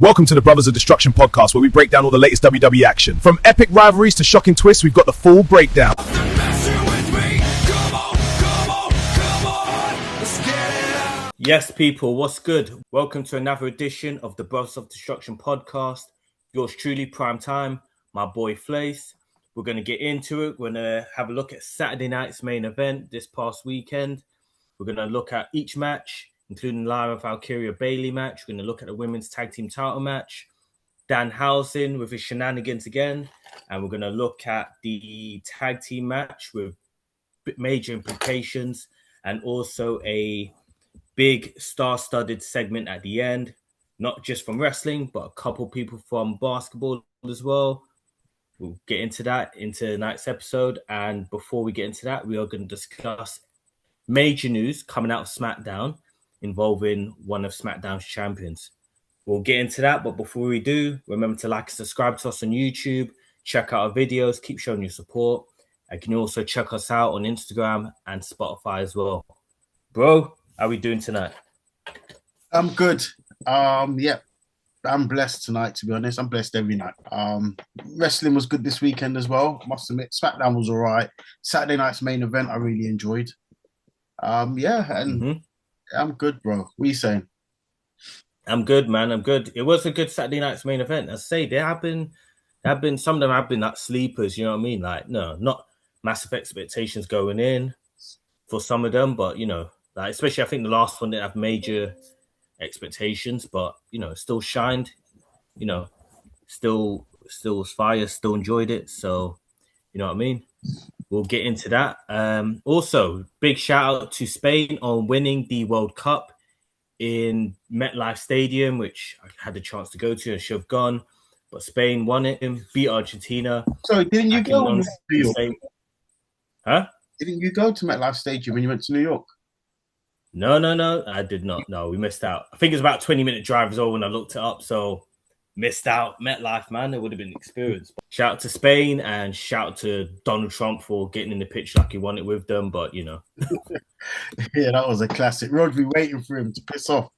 Welcome to the Brothers of Destruction podcast, where we break down all the latest WWE action. From epic rivalries to shocking twists, we've got the full breakdown. Yes, people, what's good? Welcome to another edition of the Brothers of Destruction podcast. Yours truly, PrimeTime, my boy Flace. We're going to get into it. We're going to have a look at Saturday night's main event this past weekend. We're going to look at each match, including Lyra Valkyria Bailey match. We're going to look at the women's tag team title match, Danhausen with his shenanigans again, and we're going to look at the tag team match with major implications and also a big star-studded segment at the end, not just from wrestling, but a couple people from basketball as well. We'll get into that into tonight's episode, and before we get into that, we are going to discuss major news coming out of SmackDown involving one of SmackDown's champions. We'll get into that, but before we do, remember to like and subscribe to us on YouTube, check out our videos, keep showing your support, and can you also check us out on Instagram and Spotify as well. Bro, how are we doing tonight? I'm good. Yeah, I'm blessed tonight, to be honest. I'm blessed every night. Wrestling was good this weekend as well, must admit. SmackDown was all right. Saturday night's main event, I really enjoyed. I'm good, bro. What are you saying? I'm good, man. I'm good. It was a good Saturday night's main event. I say there have been some of them have been like sleepers, you know what I mean? Like, no, not massive expectations going in for some of them, but you know, like especially I think the last one didn't have major expectations, but you know, still shined, you know, still was fire, still enjoyed it. So, you know what I mean? We'll get into that. Also, big shout out to Spain on winning the World Cup in MetLife Stadium, which I had the chance to go to and should have gone, but Spain won it and beat Argentina. So didn't you go to New York? Huh? Didn't you go to MetLife Stadium when you went to New York? No, I did not. No, we missed out. I think it was about 20-minute drive as well when I looked it up, so missed out. MetLife, man, it would have been an experience. Shout out to Spain and shout out to Donald Trump for getting in the pitch like he won it with them, but you know. Yeah, that was a classic. Rodri waiting for him to piss off.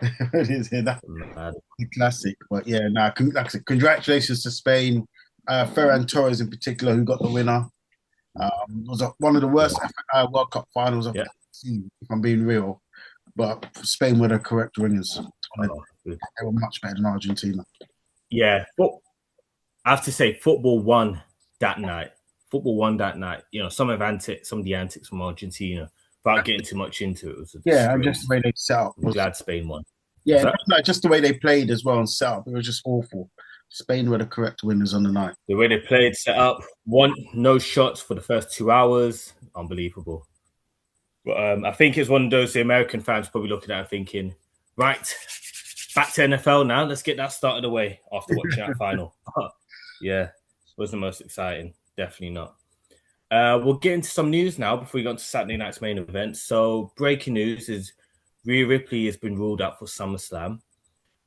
That's a classic. But yeah, congratulations to Spain. Ferran Torres in particular, who got the winner. It was one of the worst World Cup finals I've ever seen, if I'm being real. But Spain were the correct winners. They were much better than Argentina. Yeah, but I have to say, football won that night. You know, some of the antics from Argentina, without getting too much into it, was and just the way they set up. I'm glad Spain won. Yeah, just the way they played as well and set up. It was just awful. Spain were the correct winners on the night. The way they played, set up, no shots for the first 2 hours. Unbelievable. But I think it's one of those the American fans probably looking at it thinking, right, back to NFL now. Let's get that started away after watching that final. Yeah, it was the most exciting. Definitely not. We'll get into some news now before we go on to Saturday night's main event. So breaking news is Rhea Ripley has been ruled out for SummerSlam.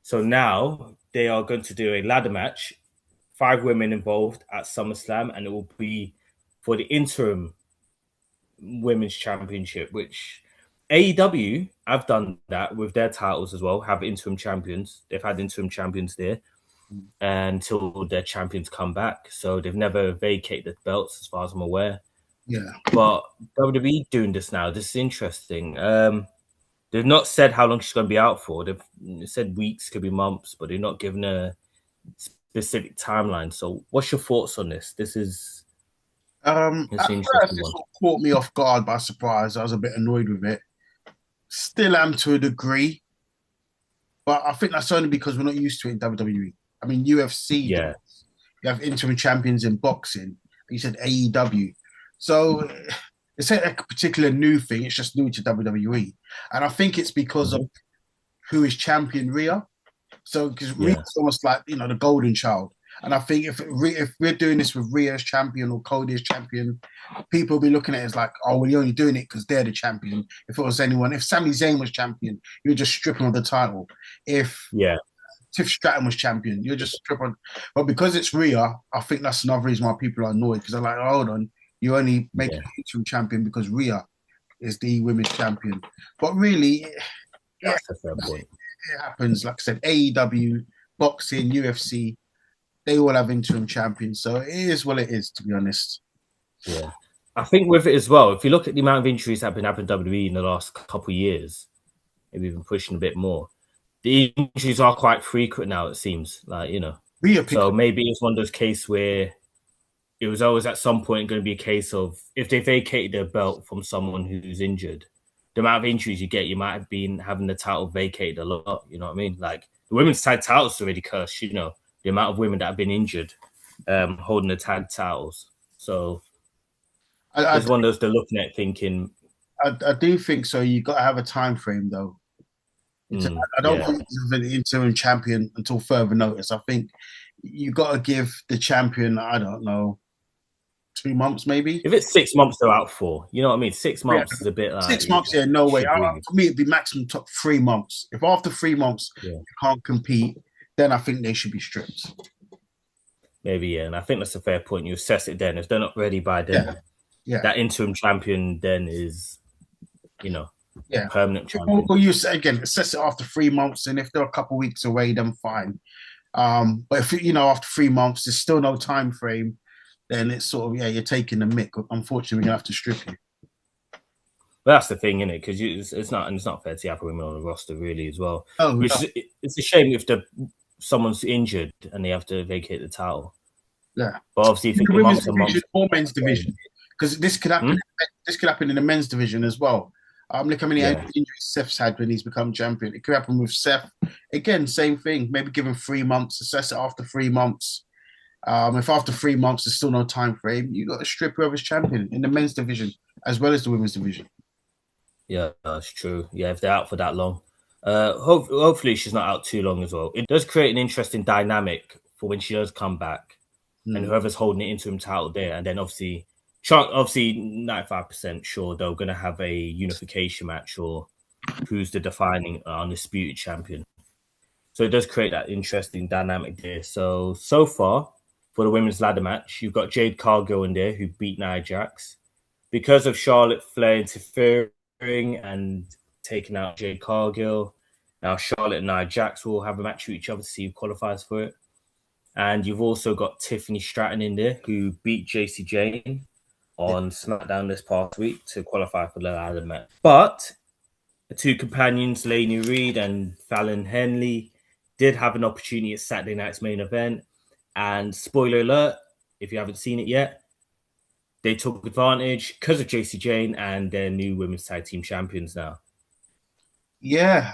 So now they are going to do a ladder match, 5 women involved at SummerSlam, and it will be for the interim women's championship, which AEW have done that with their titles as well, have interim champions. They've had interim champions there until their champions come back. So they've never vacated the belts as far as I'm aware. Yeah. But WWE doing this now. This is interesting. They've not said how long she's going to be out for. They've said weeks, could be months, but they're not giving a specific timeline. So what's your thoughts on this? This is at first it caught me off guard by surprise. I was a bit annoyed with it. Still am to a degree. But I think that's only because we're not used to it in WWE. I mean, UFC, you have interim champions in boxing. You said AEW. So it's not a particular new thing. It's just new to WWE. And I think it's because of who is champion Rhea. So because Rhea's almost like, you know, the golden child. And I think if we're doing this with Rhea as champion or Cody as champion, people will be looking at it as like, oh, well, you're only doing it because they're the champion. If it was anyone, if Sami Zayn was champion, you would just strip him of the title. If Tiff Stratton was champion, you're just strip on. But because it's Rhea, I think that's another reason why people are annoyed, because they're like, oh, hold on, you only make an interim champion because Rhea is the women's champion. But really, that's a fair point. It happens. Like I said, AEW boxing, UFC, they all have interim champions. So it is what it is, to be honest. Yeah. I think with it as well, if you look at the amount of injuries that have been happening in WWE in the last couple of years, maybe even pushing a bit more, the injuries are quite frequent now, it seems. Like, so maybe it's one of those cases where it was always at some point going to be a case of if they vacated their belt from someone who's injured, the amount of injuries you get, you might have been having the title vacated a lot. You know what I mean? Like the women's tag titles already cursed, the amount of women that have been injured holding the tag titles. So it's one of those they're looking at thinking. I do think so. You got to have a time frame, though. I don't think it's an interim champion until further notice. I think you got to give the champion, I don't know, 2 months maybe. If it's 6 months, they're out for. You know what I mean? 6 months is a bit like 6 months. Yeah, no way. For me, it'd be maximum top 3 months. If after 3 months you can't compete, then I think they should be stripped. Maybe, yeah, and I think that's a fair point. You assess it then. If they're not ready by then, that interim champion then is, permanent champion. Well, you say again, assess it after 3 months, and if they're a couple of weeks away, then fine. But if after 3 months, there's still no time frame, then it's sort of you're taking the mick. Unfortunately, we're gonna have to strip you. But that's the thing, isn't it? Because it's not fair to have women on the roster really as well. It's a shame if someone's injured and they have to vacate the title. Yeah, but obviously, if women's division or men's division, because this could happen. This could happen in the men's division as well. Look how many injuries Seth's had when he's become champion. It could happen with Seth. Again, same thing. Maybe give him 3 months, assess it after 3 months. If after 3 months there's still no time frame, you got to strip whoever's champion in the men's division as well as the women's division. Yeah, that's true. Yeah, if they're out for that long. Hopefully she's not out too long as well. It does create an interesting dynamic for when she does come back and whoever's holding the interim title there. And then obviously 95% sure they're going to have a unification match or who's the defining undisputed champion. So it does create that interesting dynamic there. So far for the women's ladder match, you've got Jade Cargill in there who beat Nia Jax. Because of Charlotte Flair interfering and taking out Jade Cargill, now Charlotte and Nia Jax will have a match with each other to see who qualifies for it. And you've also got Tiffany Stratton in there who beat JC Jane on SmackDown this past week to qualify for the ladder match. But the two companions, Lainey Reed and Fallon Henley, did have an opportunity at Saturday night's main event. And spoiler alert, if you haven't seen it yet, they took advantage because of JC Jane and their new women's tag team champions now. Yeah,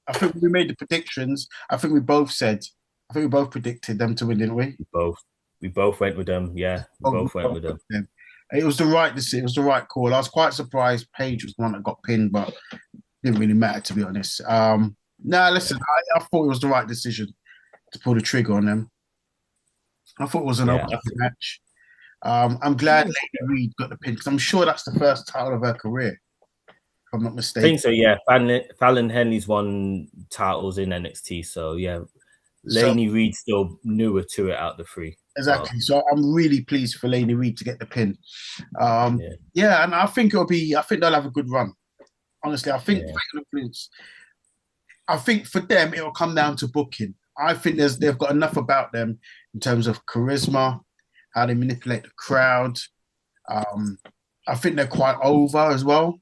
I think we made the predictions. I think we both predicted them to win, didn't we? We both went with them. Yeah, we both went with them. It was the right decision. It was the right call. I was quite surprised Paige was the one that got pinned, but it didn't really matter, to be honest. Listen, I thought it was the right decision to pull the trigger on them. I thought it was an open match. I'm glad Lainey Reed got the pin because I'm sure that's the first title of her career, if I'm not mistaken. I think so, yeah. Fallon Henley's won titles in NXT, so yeah. Lainey Reed still newer to it out the three. Exactly. So I'm really pleased for Lainey Reed to get the pin. And I think they'll have a good run. Honestly, I think for them it'll come down to booking. I think they've got enough about them in terms of charisma, how they manipulate the crowd. I think they're quite over as well.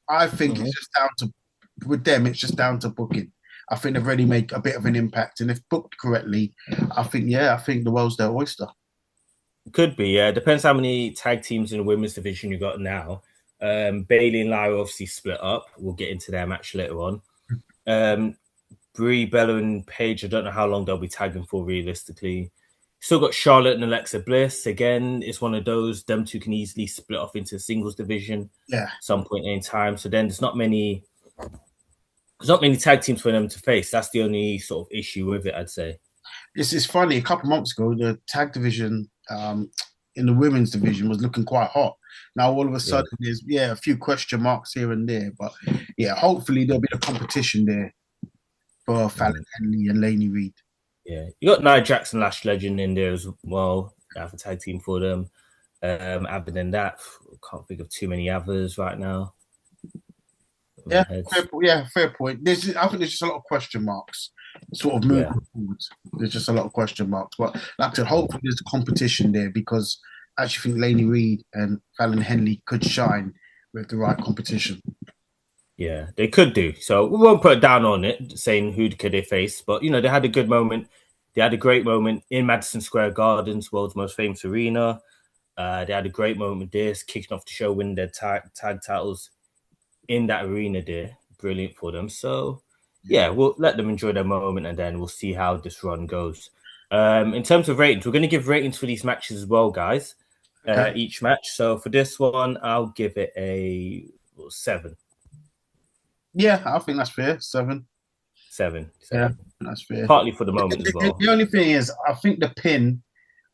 I think it's just down to booking. I think they've already made a bit of an impact, and if booked correctly, I think the world's their oyster. Could be, yeah. Depends how many tag teams in the women's division you got now. Bayley and Lyra obviously split up. We'll get into their match later on. Brie, Bella, and Paige, I don't know how long they'll be tagging for realistically. Still got Charlotte and Alexa Bliss. Again, it's one of those. Them two can easily split off into the singles division at some point in time. So then there's not many tag teams for them to face. That's the only sort of issue with it, I'd say. It's funny. A couple months ago, the tag division in the women's division was looking quite hot. Now, all of a sudden, there's a few question marks here and there. But, hopefully there'll be a competition there for Fallon Henley and Lainey Reed. Yeah. You got Nia Jax and Lash Legend in there as well. They have a tag team for them. Other than that, can't think of too many others right now. Fair point. I think there's just a lot of question marks. sort of moving forward. There's just a lot of question marks. But like I said, hopefully there's a competition there because I actually think Laney Reid and Fallon Henley could shine with the right competition. Yeah, they could do. So we won't put down on it, saying who could they face. But, you know, they had a good moment. They had a great moment in Madison Square Gardens, world's most famous arena. They had a great moment there, kicking off the show, winning their tag titles in that arena there. Brilliant for them. So, yeah, we'll let them enjoy their moment and then we'll see how this run goes. In terms of ratings, we're going to give ratings for these matches as well, guys. Each match. So for this one, I'll give it a 7. Yeah, I think that's fair. 7. 7. Yeah, that's fair. Partly for the moment as well. The only thing is, I think the pin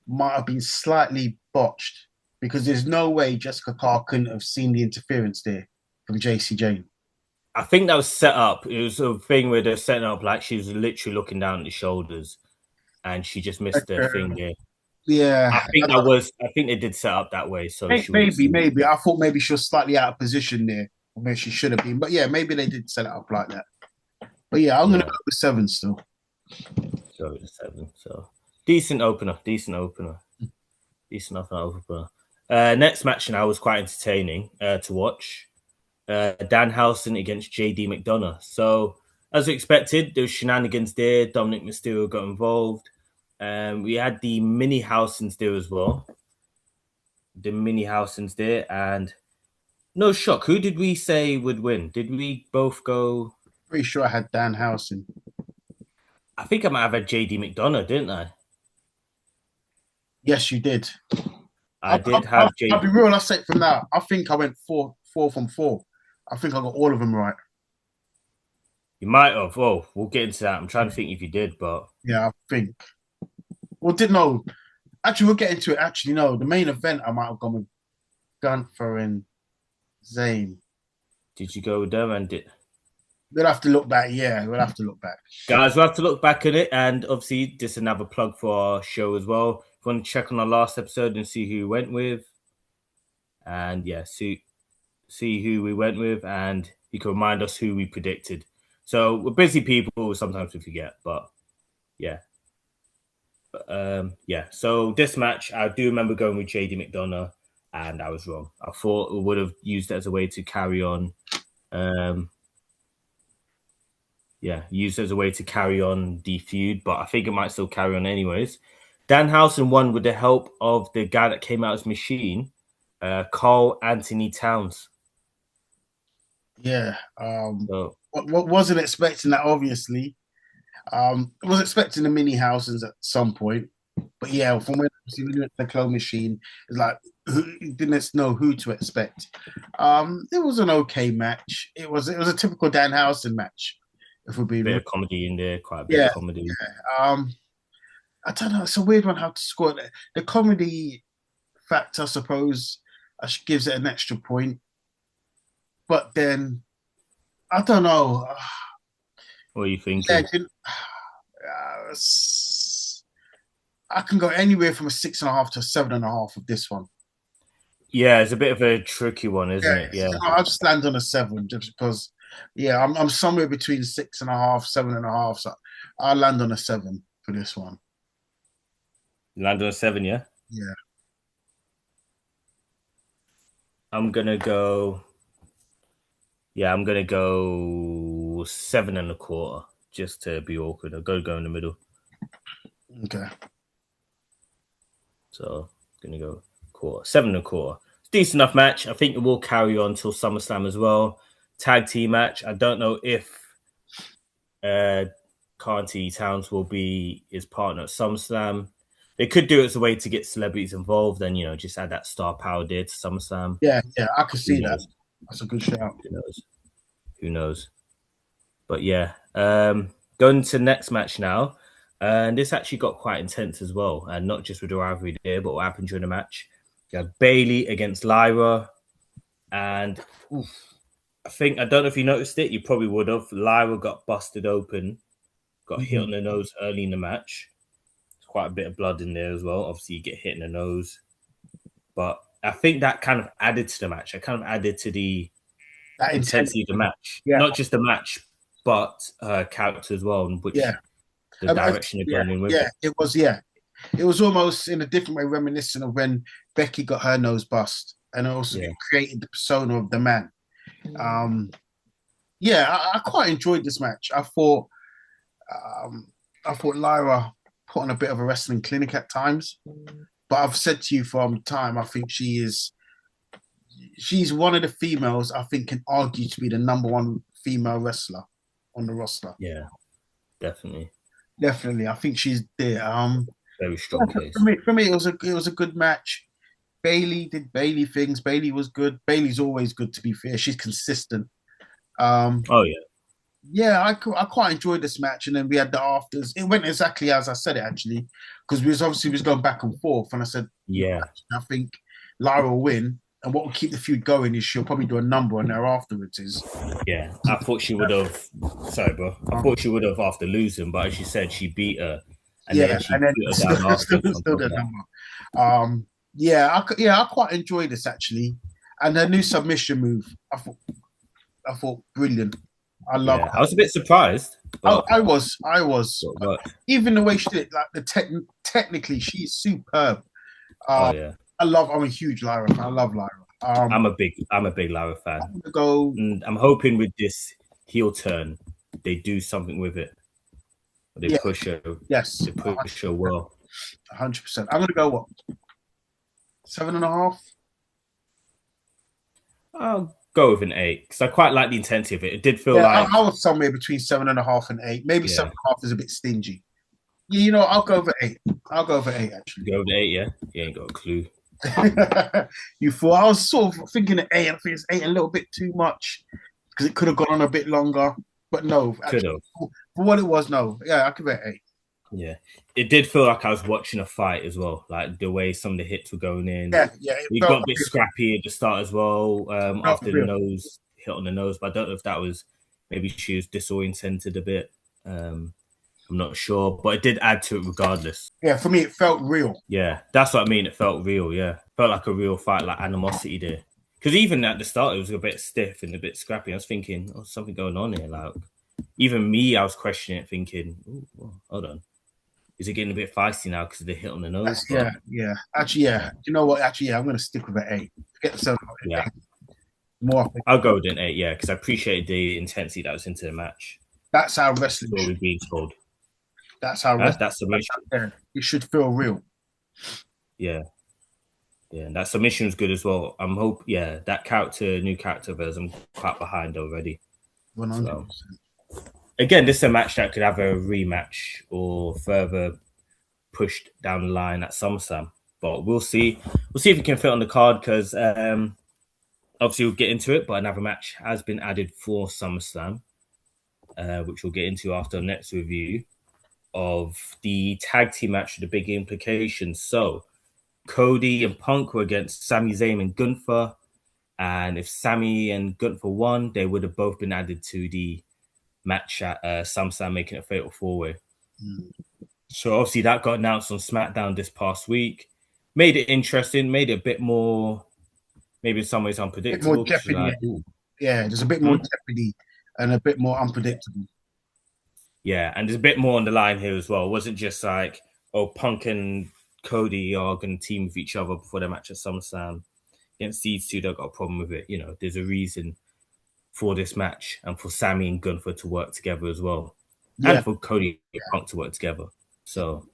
might have been slightly botched because there's no way Jessica Carr couldn't have seen the interference there from JC Jane. I think that was set up. It was a thing where they're setting up like she was literally looking down at the shoulders and she just missed the thing there. Yeah. I think they did set up that way. So maybe. I thought maybe she was slightly out of position there. Or maybe she should have been. But yeah, maybe they did set it up like that. But yeah, I'm going to go with 7 still. So 7. So decent opener. Next match now was quite entertaining to watch. Danhausen against JD McDonagh. So as expected, there was shenanigans there. Dominic Mysterio got involved. We had the mini Housens there as well. And no shock. Who did we say would win? Did we both go? Pretty sure I had Danhausen. I think I might have had JD McDonagh, didn't I? Yes, you did. I'll be real. I'll say it from now. I think I went 4 from 4. I think I got all of them right. You might have. Oh, we'll get into that. I'm trying to think if you did, but yeah, I think. Well, didn't know. Actually, we'll get into it. Actually, no. The main event, I might have gone with Gunther and Zayn. Did you go with them and did? We'll have to look back. Yeah, we'll have to look back. Guys, we'll have to look back at it. And obviously, just another plug for our show as well. If you want to check on our last episode and see who we went with. And yeah, see who we went with. And you can remind us who we predicted. So we're busy people. Sometimes we forget. But yeah. So this match, I do remember going with JD McDonagh. And I was wrong. I thought we would have used it as a way to carry on. Used as a way to carry on the feud, but I think it might still carry on anyways. Danhausen won with the help of the guy that came out as Machine, Karl-Anthony Towns. Yeah. Wasn't expecting that, obviously. Was expecting the mini Housens at some point. But yeah, from when we went to the Claw Machine, it's like, didn't know who to expect. It was an okay match. It was a typical Danhausen match. If we're being a bit of comedy in there, quite a bit of comedy. Yeah. I don't know. It's a weird one how to score it. The comedy factor, I suppose, gives it an extra point. But then, I don't know. What are you thinking? I can go anywhere from a 6.5 to a 7.5 of this one. Yeah, it's a bit of a tricky one, isn't it? Yeah. I'll just land on a 7 just because. Yeah, I'm somewhere between 6.5, 7.5. So I'll land on a 7 for this one. Land on a 7, yeah? Yeah. I'm gonna go 7.25, just to be awkward. I'll go in the middle. Okay. So gonna go 7.25. It's a decent enough match. I think it will carry on till SummerSlam as well. Tag team match. I don't know if Karl-Anthony Towns will be his partner at SummerSlam. They could do it as a way to get celebrities involved and, just add that star power there to SummerSlam. Yeah, I can see that. That's a good shout. Who knows? But yeah, going to the next match now. And this actually got quite intense as well. And not just with the rivalry there, but what happened during the match. You had Bayley against Lyra. And I don't know if you noticed it. You probably would have. Lyra got busted open. Got hit on the nose early in the match. There's quite a bit of blood in there as well. Obviously, you get hit in the nose. But I think that kind of added to the match. It kind of added to the intensity of the match. Yeah. Not just the match, but her character as well. Which the direction they're going in with it. It was, It was almost in a different way reminiscent of when Becky got her nose bust, and also it created the persona of the man. I quite enjoyed this match. I thought Lyra put on a bit of a wrestling clinic at times, but I've said to you from time, I think she's one of the females I think can argue to be the number one female wrestler on the roster. Yeah, definitely. I think she's there. Very strong case. For me, it was a good match. Bayley did Bayley things. Bayley was good. Bayley's always good, to be fair. She's consistent. I quite enjoyed this match, and then we had the afters. It went exactly as I said it, actually, because we was going back and forth, and I said, I think Lyra will win, and what will keep the feud going is she'll probably do a number on there afterwards. I thought she would have. Sorry, bro. I thought she would have after losing, but as you said, she beat her. And then still the number. I quite enjoyed this, actually, and her new submission move. I thought brilliant. I love. I was a bit surprised. I was. Even the way she did it, like technically, she's superb. I'm a huge Lyra fan. I love Lyra. I'm a big Lyra fan. I'm hoping with this heel turn, they do something with it. They push her. Yes, they push her well. 100%. I'm gonna go what? 7.5. I'll go with an 8 because I quite like the intensity of it. It did feel like I was somewhere between 7.5 and 8. Maybe 7.5 is a bit stingy. I'll go over 8. I'll go over 8 actually. Go over 8, yeah. You ain't got a clue. You thought I was sort of thinking of 8. I think it's 8 a little bit too much because it could have gone on a bit longer. But no, could have. For what it was, no. Yeah, I could bet 8. Yeah, it did feel like I was watching a fight as well. Like the way some of the hits were going in. We got a bit scrappy at the start as well. After the nose hit on the nose, but I don't know if that was maybe she was disoriented a bit. I'm not sure, but it did add to it regardless. Yeah, for me, it felt real. Yeah, that's what I mean. It felt real. Yeah, felt like a real fight, like animosity there. Because even at the start, it was a bit stiff and a bit scrappy. I was thinking, something going on here. Like even me, I was questioning it, thinking, hold on. Is it getting a bit feisty now because of the hit on the nose? Yeah. Actually, yeah. You know what? Actually, I'm going to stick with an 8. Get the 8. More. I'll go with an 8, yeah, because I appreciated the intensity that was into the match. That's how wrestling should be told. That's how that's submission. It should feel real. Yeah. Yeah, and that submission was good as well. I'm that new character version, I'm quite behind already. 100%. So. Again, this is a match that could have a rematch or further pushed down the line at SummerSlam. But we'll see. We'll see if we can fit on the card because obviously we'll get into it. But another match has been added for SummerSlam, which we'll get into after the next review of the tag team match with the big implications. So Cody and Punk were against Sami Zayn and Gunther. And if Sami and Gunther won, they would have both been added to the match at SummerSlam, making it a fatal 4-way. So obviously that got announced on SmackDown this past week. Made it interesting, made it a bit more, maybe in some ways unpredictable. More jeopardy, there's a bit more jeopardy and a bit more unpredictable. Yeah, and there's a bit more on the line here as well. It wasn't just like, Punk and Cody are going to team with each other before their match at SummerSlam. Against these two, they've got a problem with it. There's a reason for this match and for Sami and Gunther to work together as well. And for Cody and Punk to work together. So,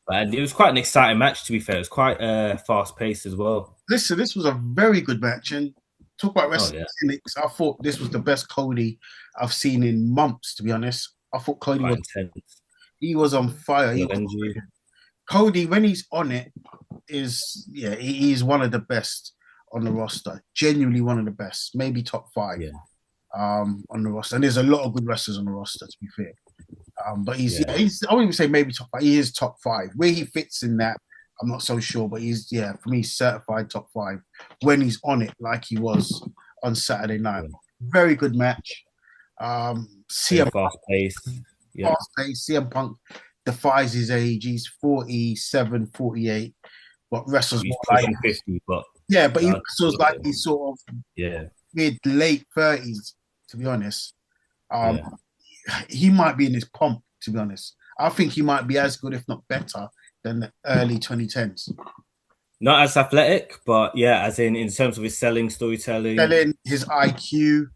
and it was quite an exciting match, to be fair. It was quite fast-paced as well. Listen, this was a very good match. And talk about wrestling clinics. I thought this was the best Cody I've seen in months, to be honest. I thought Cody was intense. He was on fire. Cody, when he's on it, he's one of the best on the roster. Genuinely one of the best. Maybe top 5 on the roster. And there's a lot of good wrestlers on the roster, to be fair. But he's I wouldn't even say maybe top 5. He is top 5. Where he fits in that, I'm not so sure. But he's, for me, certified top 5 when he's on it like he was on Saturday night. Very good match. CM fast-paced. Fast-paced. CM Punk defies his age. He's 47, 48, but wrestles more like 50. But he wrestles like he's sort of mid-late 30s, to be honest. He might be in his pomp, to be honest. I think he might be as good, if not better, than the early 2010s. Not as athletic, but yeah, as in terms of his storytelling, his IQ.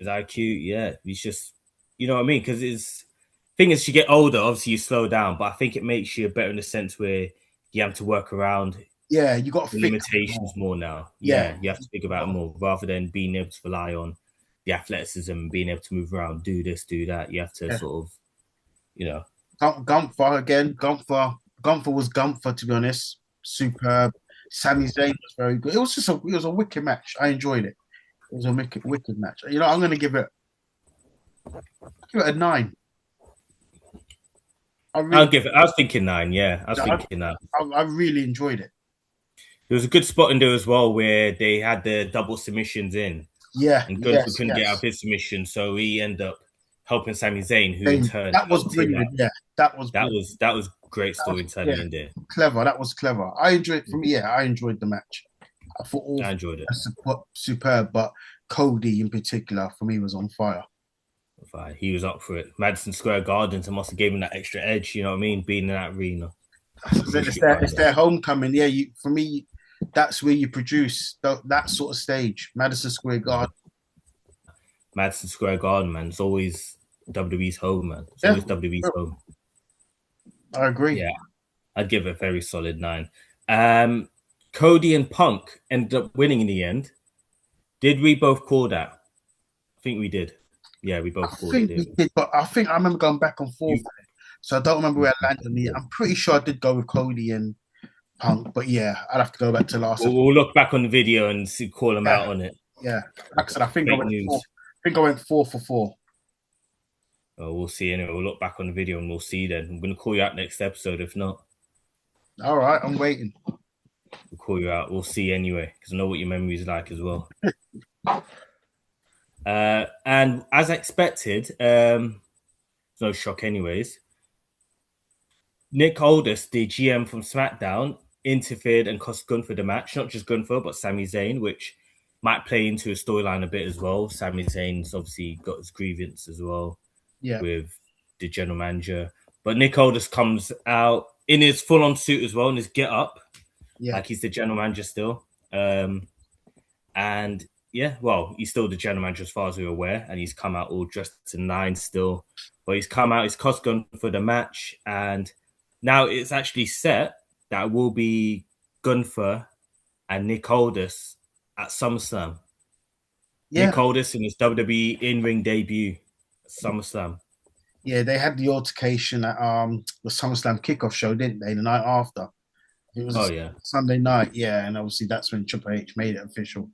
Yeah. He's just, you know what I mean? Because it's thing is, you get older, obviously you slow down, but I think it makes you better in the sense where you have to work around. Yeah, you got the limitations more now. Yeah, you have to think about it more rather than being able to rely on the athleticism and being able to move around, do this, do that. You have to sort of, you know. Gunther again. Gunther was Gunther, to be honest. Superb. Sami Zayn was very good. It was a wicked match. I enjoyed it. It was a wicked match. You know, I'm going to give it a 9. I was thinking 9. Yeah, I was thinking that. I really enjoyed it. There was a good spot in there as well where they had the double submissions in. Yeah, and Gunther couldn't get out of his submission, so he ended up helping Sami Zayn, who in turn that was brilliant. Yeah, that was great storytelling in there. Clever. That was clever. I enjoyed. For me, I enjoyed the match. I enjoyed it. Superb, but Cody in particular for me was on fire. He was up for it. Madison Square Garden, so must have given him that extra edge. You know what I mean? Being in that arena. It's their homecoming. Yeah, for me, that's where you produce that sort of stage. Madison Square Garden. Madison Square Garden, man. It's always WWE's home, man. It's always WWE's home. I agree. Yeah, I'd give it a very solid 9. Cody and Punk ended up winning in the end. Did we both call that? I think we did. Yeah, we both called it. We did, but I think I remember going back and forth. So I don't remember where I landed. I'm pretty sure I did go with Cody and Punk, but yeah, I'd have to go back to last. We'll look back on the video and call them out on it. Yeah, like I said, I think I went 4 for 4. Oh, we'll see anyway. We'll look back on the video and we'll see then. I'm going to call you out next episode if not. All right, I'm waiting. We'll call you out. We'll see anyway because I know what your memory is like as well. And as expected, no shock anyways, Nick Aldis, the GM from SmackDown, interfered and cost Gunther the match. Not just Gunther, but Sami Zayn, which might play into a storyline a bit as well. Sami Zayn's obviously got his grievance as well with the general manager. But Nick Aldis comes out in his full-on suit as well, in his get-up. Yeah. Like he's the general manager still. And yeah, well, he's still the general manager as far as we're aware, and he's come out all dressed to 9 still. But he's come out, he's cost Gunther for the match, and now it's actually set that it will be Gunther and Nick Aldis at SummerSlam. Yeah. Nick Aldis in his WWE in-ring debut at SummerSlam. Yeah, they had the altercation at the SummerSlam kickoff show, didn't they? The night after. It was Sunday night, and obviously that's when Triple H made it official.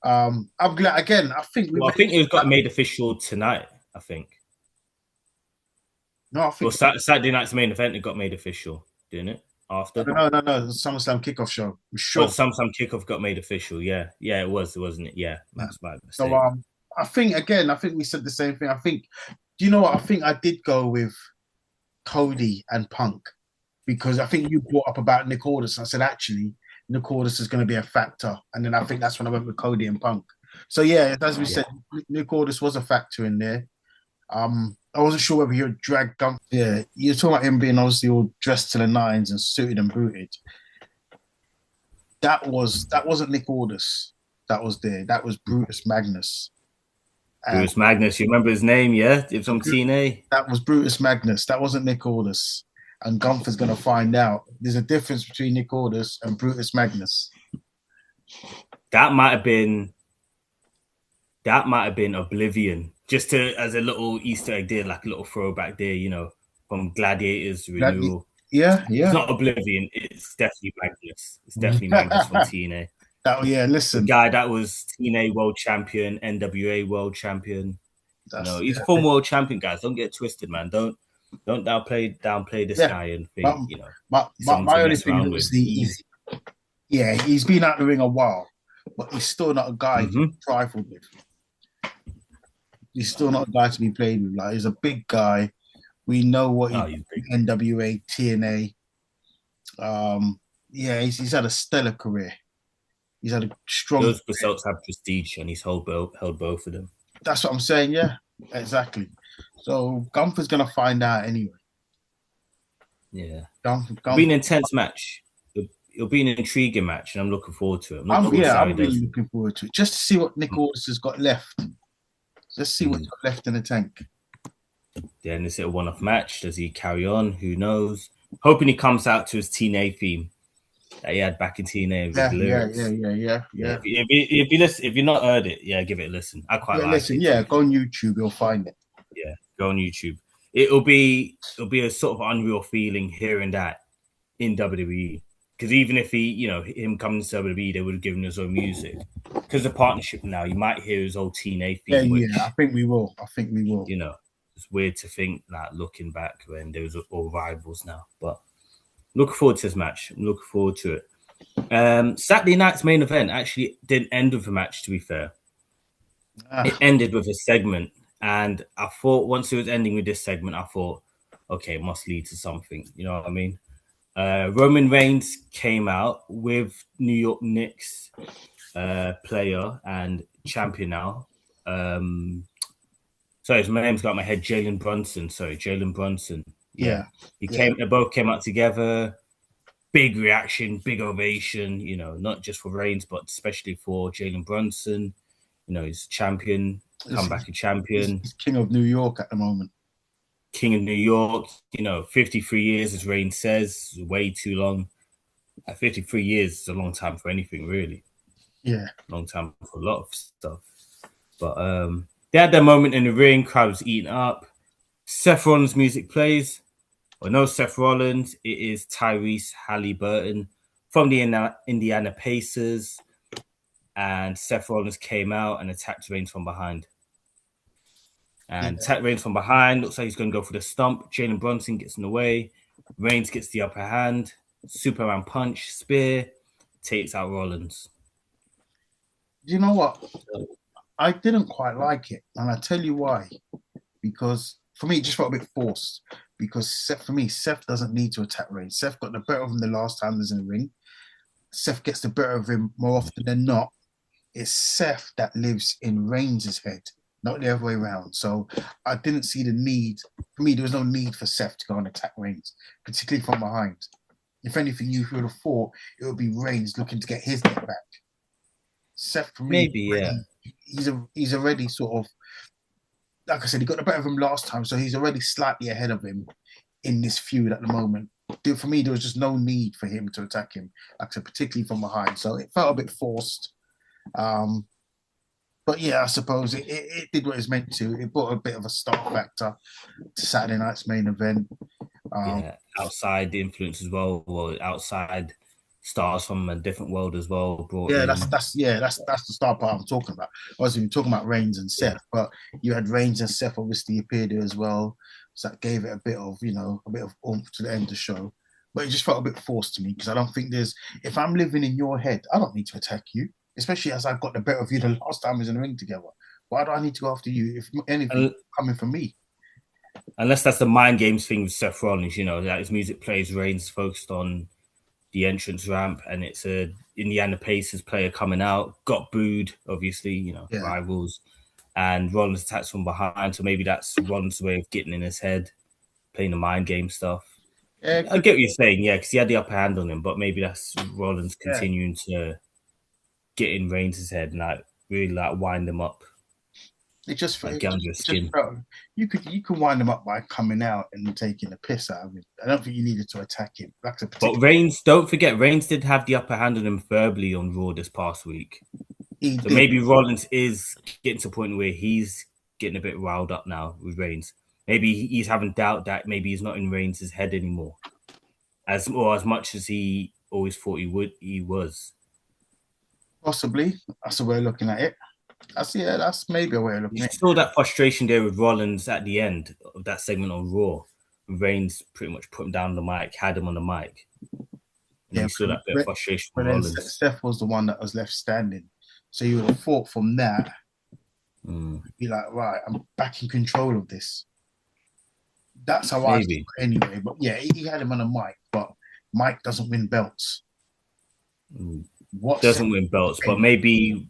I'm glad again. I think it got made official tonight. I think. No, I think Saturday night's main event. It got made official, didn't it? After no, the SummerSlam kickoff show. Sure. Oh, SummerSlam kickoff got made official. Yeah, it was, wasn't it? Yeah, that's my mistake. So I think we said the same thing. I think. Do you know what? I think I did go with Cody and Punk because I think you brought up about Nick Aldis. I said actually. Nick Aldis is going to be a factor. And then I think that's when I went with Cody and Punk. So, yeah, as we said, Nick Aldis was a factor in there. I wasn't sure whether you dragged Gunther. Yeah, you're talking about him being obviously all dressed to the nines and suited and booted. That wasn't Nick Aldis that was there. That was Brutus Magnus. Brutus Magnus, you remember his name, yeah? It was on TNA. That was Brutus Magnus. That wasn't Nick Aldis. And Gunther's going to find out. There's a difference between Nick Aldis and Brutus Magnus. That might have been Oblivion. Just as a little Easter egg there, like a little throwback there, you know, from Gladiators Renewal. Yeah. It's not Oblivion. It's definitely Magnus. It's definitely Magnus from TNA. Listen. The guy that was TNA World Champion, NWA World Champion. He's a former World Champion, guys. Don't get twisted, man. Don't downplay this guy and think, my only thing was he's been out the ring a while, but he's still not a guy to be trifled with. He's still not a guy to be played with. Like, he's a big guy. We know what he's NWA, TNA. He's had a stellar career. He's had a strong. Those results have prestige, and he's held both of them. That's what I'm saying. Yeah, exactly. So Gunther's gonna find out anyway. Yeah. It'll be an intense match. It'll be an intriguing match, and I'm looking forward to it. I'm really looking forward to it. Just to see what Nick Aldis has got left. Just see what's got left in the tank. Yeah, and is it a one-off match? Does he carry on? Who knows? Hoping he comes out to his TNA theme that he had back in TNA with lyrics. Yeah. If you've not heard it, give it a listen. I quite like it. Yeah, go on YouTube, you'll find it. Yeah, go on YouTube. It'll be a sort of unreal feeling hearing that in WWE. Because even if him coming to WWE, they would have given his own music. Because the partnership now, you might hear his old TNA theme. I think we will. It's weird to think that looking back when there was all rivals now. But looking forward to this match. I'm looking forward to it. Saturday night's main event actually didn't end with a match, to be fair. It ended with a segment. And I thought once it was ending with this segment, I thought, okay, it must lead to something. You know what I mean? Roman Reigns came out with New York Knicks player and champion now. Sorry, my name's got in my head. Jalen Brunson. Yeah. They both came out together. Big reaction, big ovation. Not just for Reigns, but especially for Jalen Brunson. He's champion, comeback champion. He's King of New York at the moment. King of New York, 53 years, as Reigns says, way too long. At 53 years is a long time for anything, really. Yeah. Long time for a lot of stuff. But they had their moment in the ring, crowd was eating up. Seth Rollins' music plays. Well, no Seth Rollins, it is Tyrese Halliburton from the Indiana Pacers. And Seth Rollins came out and attacked Reigns from behind. And attack Reigns from behind. Looks like he's going to go for the stump. Jalen Brunson gets in the way. Reigns gets the upper hand. Superman punch, spear, takes out Rollins. Do you know what? I didn't quite like it. And I'll tell you why. Because for me, it just felt a bit forced. Because Seth doesn't need to attack Reigns. Seth got the better of him the last time he was in the ring. Seth gets the better of him more often than not. It's Seth that lives in Reigns' head, not the other way around. So I didn't see the need. For me, there was no need for Seth to go and attack Reigns, particularly from behind. If anything, you would have thought it would be Reigns looking to get his neck back. Seth, for me, he's already sort of, like I said, he got the better of him last time, so he's already slightly ahead of him in this feud at the moment. For me, there was just no need for him to attack him, like I said, particularly from behind. So it felt a bit forced. But yeah, I suppose it did what it was meant to. It brought a bit of a star factor to Saturday night's main event. Outside influence as well, or outside stars from a different world as well. That's the star part I'm talking about. Obviously, we're talking about Reigns and Seth, but you had Reigns and Seth obviously appeared there as well. So that gave it a bit of oomph to the end of the show. But it just felt a bit forced to me because I don't think if I'm living in your head, I don't need to attack you, especially as I got the better of you the last time we was in the ring together. Why do I need to go after you if anything coming from me? Unless that's the mind games thing with Seth Rollins, that his music plays, Reigns focused on the entrance ramp, and it's a Indiana Pacers player coming out, got booed, obviously, rivals. And Rollins attacks from behind, so maybe that's Rollins' way of getting in his head, playing the mind game stuff. I get what you're saying, because he had the upper hand on him, but maybe that's Rollins continuing to get in Reigns' head and really wind him up. It just felt under his skin. You could wind him up by coming out and taking the piss out of him. I don't think you needed to attack him. But Reigns, don't forget, Reigns did have the upper hand on him verbally on Raw this past week. So maybe Rollins is getting to a point where he's getting a bit riled up now with Reigns. Maybe he's having doubt that maybe he's not in Reigns' head anymore, as much as he always thought he was. Possibly, that's a way of looking at it. That's maybe a way of looking at it. You saw that frustration there with Rollins at the end of that segment on Raw. Reigns pretty much put him down on the mic, had him on the mic. You saw that bit of frustration with Rollins. Steph was the one that was left standing. So you would have thought from that, be like, right, I'm back in control of this. That's how I think anyway. But yeah, he had him on a mic, but Mike doesn't win belts. Doesn't win belts, but maybe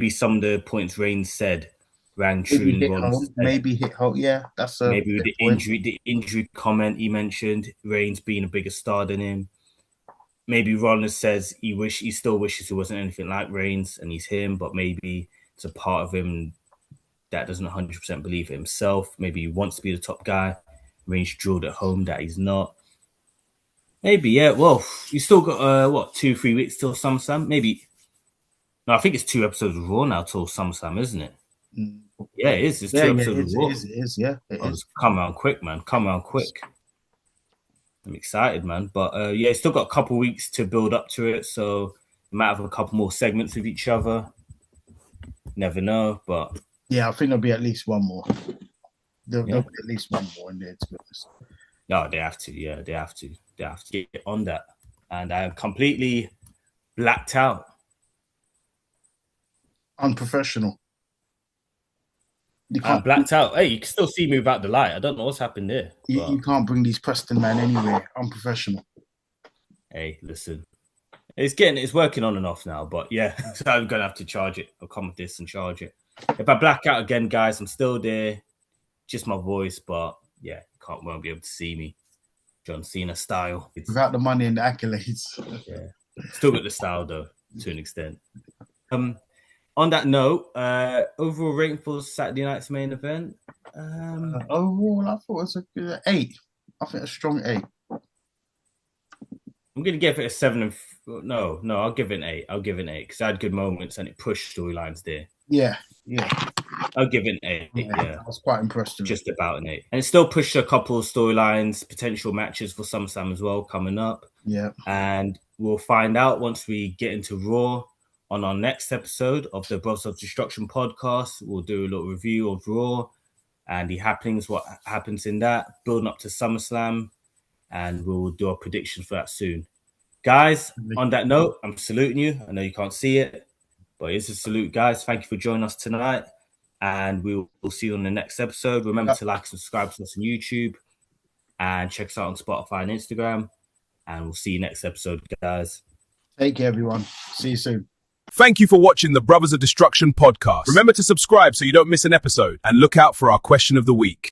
some of the points Reigns said rang true in Rollins. Maybe hit home. Yeah, that's maybe with the injury comment he mentioned, Reigns being a bigger star than him. Maybe Rollins says he still wishes he wasn't anything like Reigns and he's him, but maybe it's a part of him that doesn't 100% believe it himself. Maybe he wants to be the top guy. Reigns drilled at home that he's not. Maybe, yeah. Well, you still got 2-3 weeks till SummerSlam. Maybe. No, I think it's 2 episodes of Raw now till SummerSlam, isn't it? Yeah, it is. It's 2 episodes of Raw. It is. Yeah, it is. Come around quick, man. Come around quick. I'm excited, man. But yeah, still got a couple weeks to build up to it, so we might have a couple more segments with each other. Never know, but yeah, I think there'll be at least one more. There'll be at least one more in there, to be honest. No, they have to. Yeah, they have to. They have to get on that. And I am completely blacked out. Unprofessional. I'm blacked out. Hey, you can still see me without the light. I don't know what's happened there. You can't bring these Preston man anywhere. Unprofessional. Hey, listen. It's working on and off now, but yeah, so I'm gonna have to charge it. I'll come with this and charge it. If I black out again, guys, I'm still there. Just my voice, but yeah, won't be able to see me. John Cena style. Without the money and the accolades. Yeah. Still got the style though, to an extent. On that note, overall rating for Saturday night's main event. Overall, I thought it was a 8. I think a strong 8. I'm gonna give it a 7. No, I'll give it an 8. I'll give it an 8 because I had good moments and it pushed storylines there. Yeah. I'll give it an 8. Yeah, I was quite impressed with just about an 8, and it still pushed a couple of storylines, potential matches for SummerSlam as well coming up. Yeah, and we'll find out once we get into Raw on our next episode of the Brothers of Destruction podcast. We'll do a little review of Raw and the happenings, what happens in that, building up to SummerSlam, and we'll do our predictions for that soon. Guys, on that note, I'm saluting you. I know you can't see it, but it's a salute, guys. Thank you for joining us tonight, and we'll see you on the next episode. Remember to like and subscribe to us on YouTube, and check us out on Spotify and Instagram, and we'll see you next episode, guys. Take care, everyone. See you soon. Thank you for watching the Brothers of Destruction podcast. Remember to subscribe so you don't miss an episode, and look out for our question of the week.